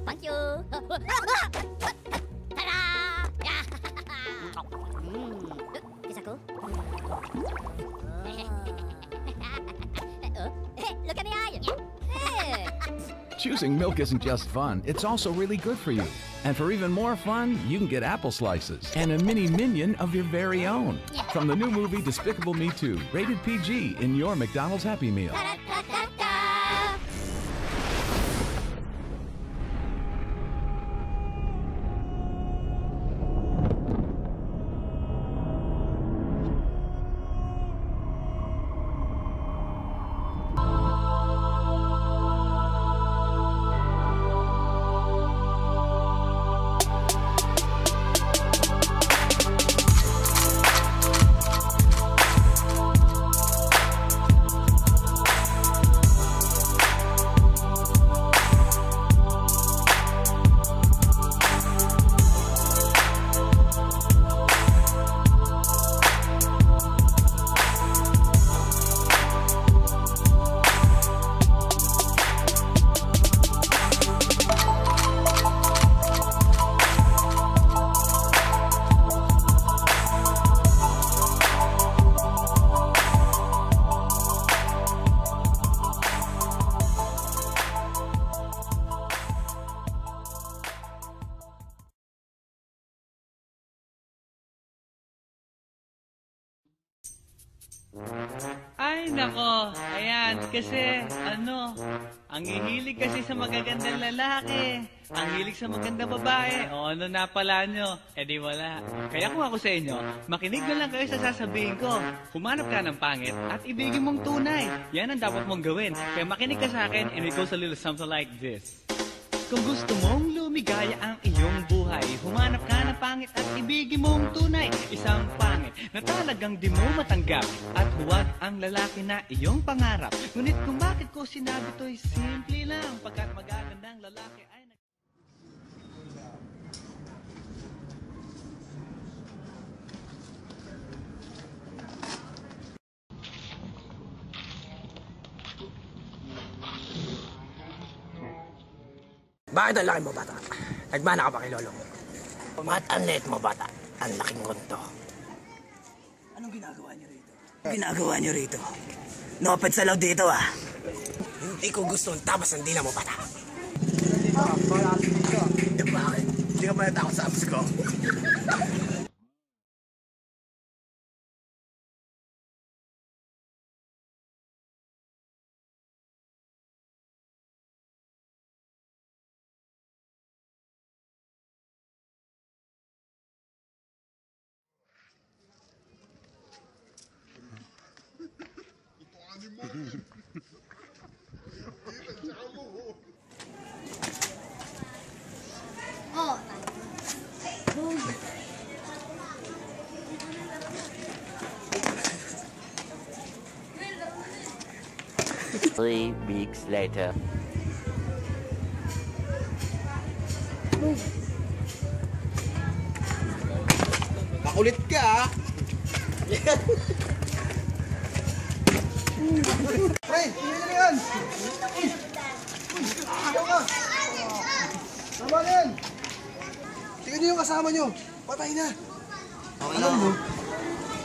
Thank you. Ta-da! Kiss ako? Look at the eye. Choosing milk isn't just fun, it's also really good for you. And for even more fun, you can get apple slices and a mini minion of your very own. From the new movie Despicable Me 2, rated PG in your McDonald's Happy Meal. Ay, nako. Ayan, kasi, ang hihilig kasi sa magagandang lalaki. Ang hilig sa magandang babae. O, ano na pala nyo? Eh di wala. Kaya kung ako sa inyo, makinig na lang kayo sa sasabihin ko. Humanap ka ng pangit at ibigin mong tunay. Yan ang dapat mong gawin. Kaya makinig ka sa akin and it goes a little something like this. Kung gusto mong lumigaya ang iyong buhay, humanap ka ng pangit at ibigin mong tunay. Isang pangit na talagang di mo matanggap at huwag ang lalaki na iyong pangarap. Ngunit kung bakit ko sinabi to'y simple lang, pagkat magagandang lalaki ay Bakit ang laki mo, bata? Nagmana ka ba kay lolo mo? Bakit ang liit mo, bata? Ang laking gunto. Anong ginagawa niyo rito? Ginagawa niyo rito? Noped sa law dito, ah. Hindi ko gusto ang tabas ng dila mo, bata. Eh, bakit? Hindi ka ba natakot sa abs ko? Three weeks later. Makulit ka, ah. Pre, tingnan na yan! Ayaw ka! Tama na yan! Tingnan niyo yung kasama niyo! Patay na! Alam mo,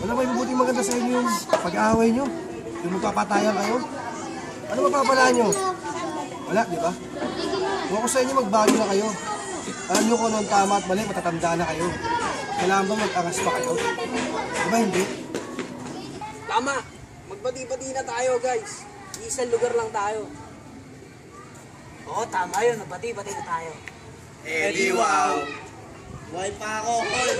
wala may mabuting maganda sa inyo yung pag-aaway niyo. Yung magpapatayan kayo. Ano mapapalaan niyo? Wala, di ba? Kung ako sa inyo, magbago na kayo. Alam niyo kung ano ang tama at mali, matatanda na kayo. Kailangan ba mag-angas pa kayo? Diba hindi? Tama! Magbati-bati na tayo, guys. Isang lugar lang tayo. Oo, tama yun. Magbati-bati na tayo. Eh, di wow! Buhay pa ako, Paul.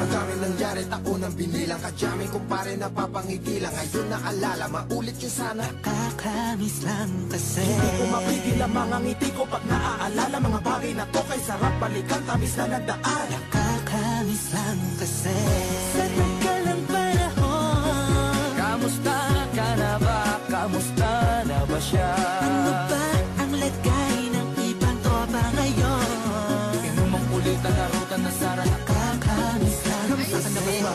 Madami nangyari, taunang binilang kadyaming kumpare na papangiti lang. Ngayon naalala, maulit yun sana. Nakakamiss lang kasi Hindi ko mapigil ang mga ngiti ko pag naaalala. Mga bagay na to kay sarap balikan, tamis na nagdaan. Nakakamiss lang kasi sa tagal ng panahon. Kamusta ka na ba? Kamusta na ba siya? Ano ba ang lagay ng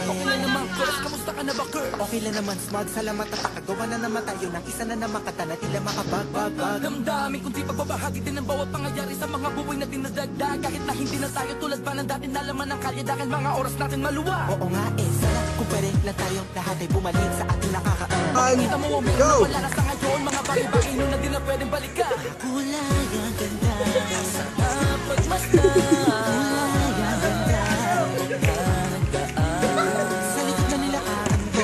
Okay lang naman, Kurt, kamusta ka na ba, Kurt? Okay lang naman, Smog, salamat at nakagawa na naman tayo ng isa na naman katana, tila makabagbag. Damdamin kundi pagbabahagi din ang bawat pangyayari sa mga buhay na dinadagdag. Kahit na hindi na tayo tulad pa ng dati, nalaman ng kalye dahil mga oras natin maluwa. Oo nga sana kung pwede lang tayo lahat ay bumalik sa ating nakakaan. Makikita mo meron na wala na sa ngayon, mga bagay-bagay nun na di na pwedeng balikan. Kulay ang ganda sa pagmata, kulay ang ganda nagdaan sa likod na nilakaran ko,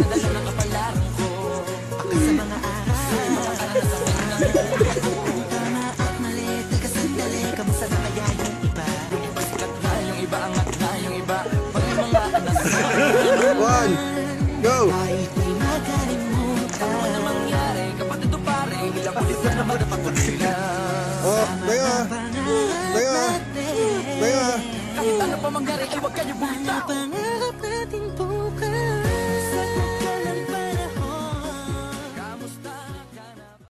nadala ng kapalaran ko akas sa mga aral, sa mga aral tama at mali, teka sandali, kamusta na kaya yung iba? Yung iba sikat na, yung iba angat na, yung iba pag mga anak na. One, go! Kahit di makalimutan, ano man ang mangyari, kapatid o pare, ilang ulit na naman napatuloy sila. Oh, Bea! Bea! Bea! Kahit ano pa mangyari, ay huwag kayo bumitaw. Pangarap natin po